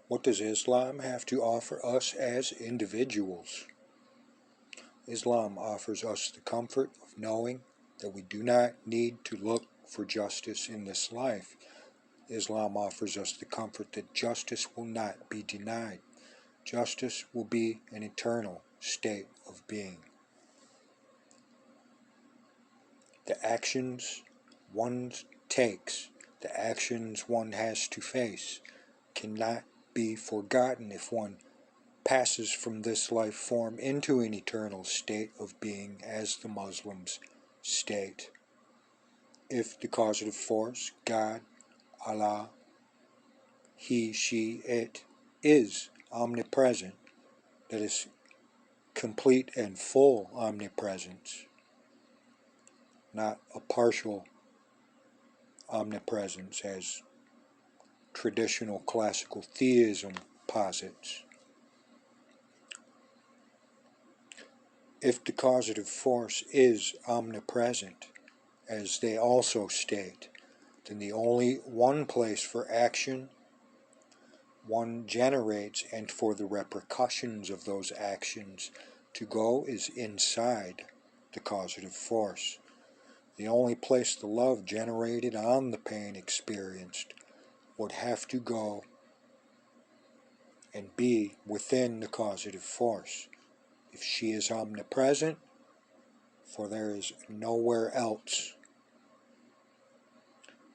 What does Islam have to offer us as individuals? Islam offers us the comfort of knowing that we do not need to look for justice in this life. Islam offers us the comfort that justice will not be denied. Justice will be an eternal state of being. The actions one takes, the actions one has to face, cannot be forgotten if one passes from this life form into an eternal state of being, as the Muslims state. If the causative force, God, Allah, He, She, It, is omnipresent, that is complete and full omnipresence, not a partial omnipresence as traditional classical theism posits. If the causative force is omnipresent, as they also state, then the only one place for action one generates and for the repercussions of those actions to go is inside the causative force. The only place the love generated on the pain experienced would have to go and be within the causative force. If she is omnipresent, for there is nowhere else.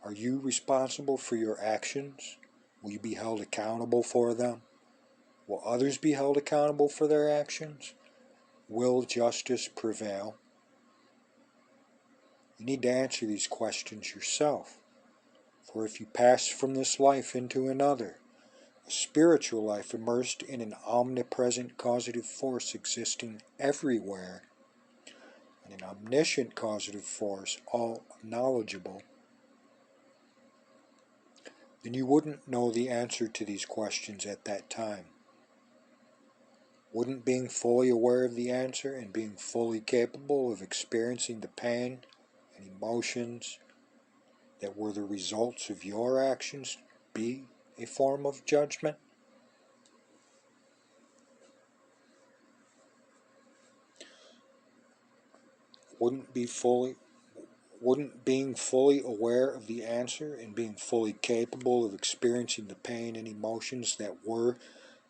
Are you responsible for your actions? Will you be held accountable for them? Will others be held accountable for their actions? Will justice prevail? You need to answer these questions yourself. For if you pass from this life into another, a spiritual life immersed in an omnipresent causative force existing everywhere, and an omniscient causative force all knowledgeable, then you wouldn't know the answer to these questions at that time. Wouldn't being fully aware of the answer and being fully capable of experiencing the pain and emotions that were the results of your actions be a form of judgment? Wouldn't being fully aware of the answer and being fully capable of experiencing the pain and emotions that were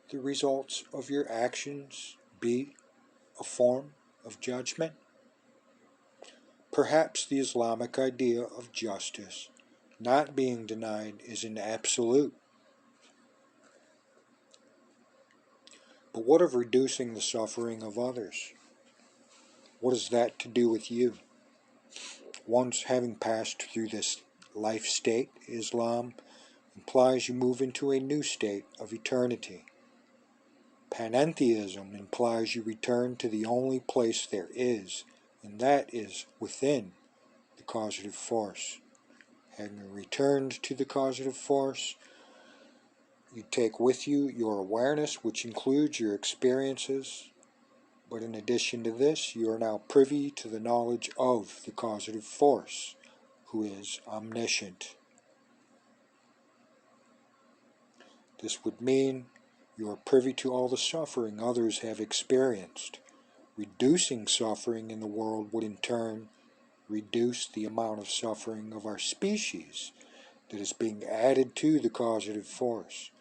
the results of your actions be a form of judgment? Perhaps the Islamic idea of justice not being denied is an absolute. But what of reducing the suffering of others? What is that to do with you? Once having passed through this life state, Islam implies you move into a new state of eternity. Panentheism implies you return to the only place there is, and that is within the causative force. Having returned to the causative force, you take with you your awareness, which includes your experiences, but in addition to this, you are now privy to the knowledge of the causative force, who is omniscient. This would mean you are privy to all the suffering others have experienced. Reducing suffering in the world would in turn reduce the amount of suffering of our species that is being added to the causative force,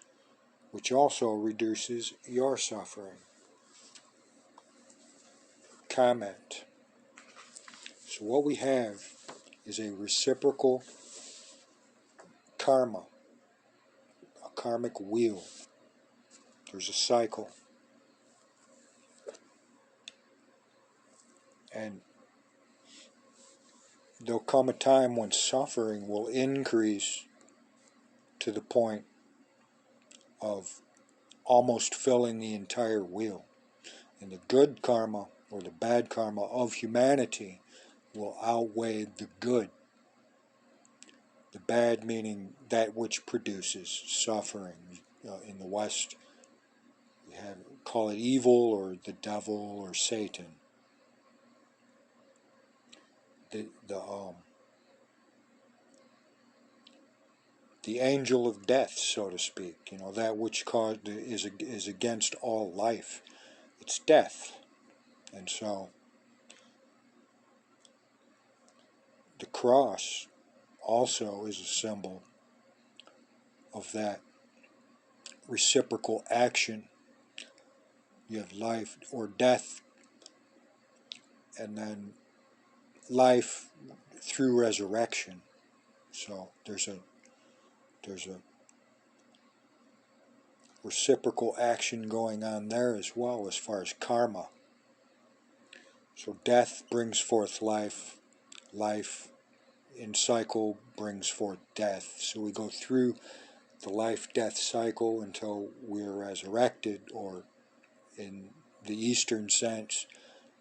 which also reduces your suffering. Comment. So what we have is a reciprocal karma, a karmic wheel. There's a cycle. And there'll come a time when suffering will increase to the point of almost filling the entire wheel. And the good karma or the bad karma of humanity will outweigh the good. The bad meaning that which produces suffering. In the West, we call it evil or the devil or Satan. the angel of death, so to speak. That which is against all life. It's death. And so the cross also is a symbol of that reciprocal action. You have life or death, and then life through resurrection. So there's a reciprocal action going on there as well as far as karma. So death brings forth life, life in cycle brings forth death. So we go through the life-death cycle until we're resurrected, or in the Eastern sense,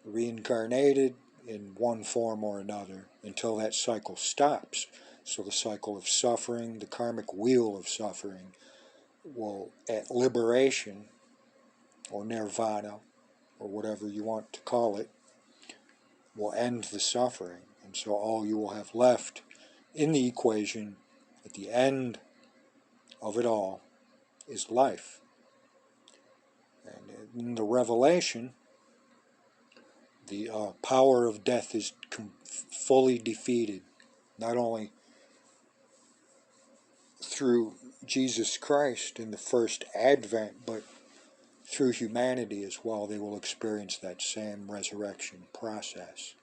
reincarnated in one form or another until that cycle stops. So the cycle of suffering, the karmic wheel of suffering, will, at liberation, or nirvana, or whatever you want to call it, will end the suffering. And so all you will have left in the equation at the end of it all is life. And in the revelation, the power of death is fully defeated, not only through Jesus Christ in the first advent, but through humanity as well. They will experience that same resurrection process.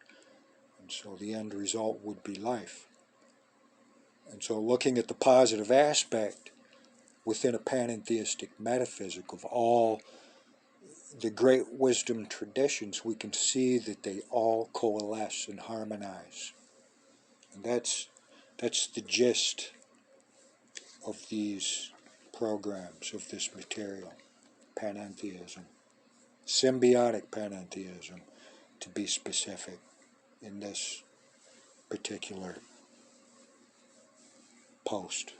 And so the end result would be life. And so looking at the positive aspect within a panentheistic metaphysic of all the great wisdom traditions, we can see that they all coalesce and harmonize. And that's the gist of these programs, of this material, panentheism. Symbiotic panentheism, to be specific, in this particular post.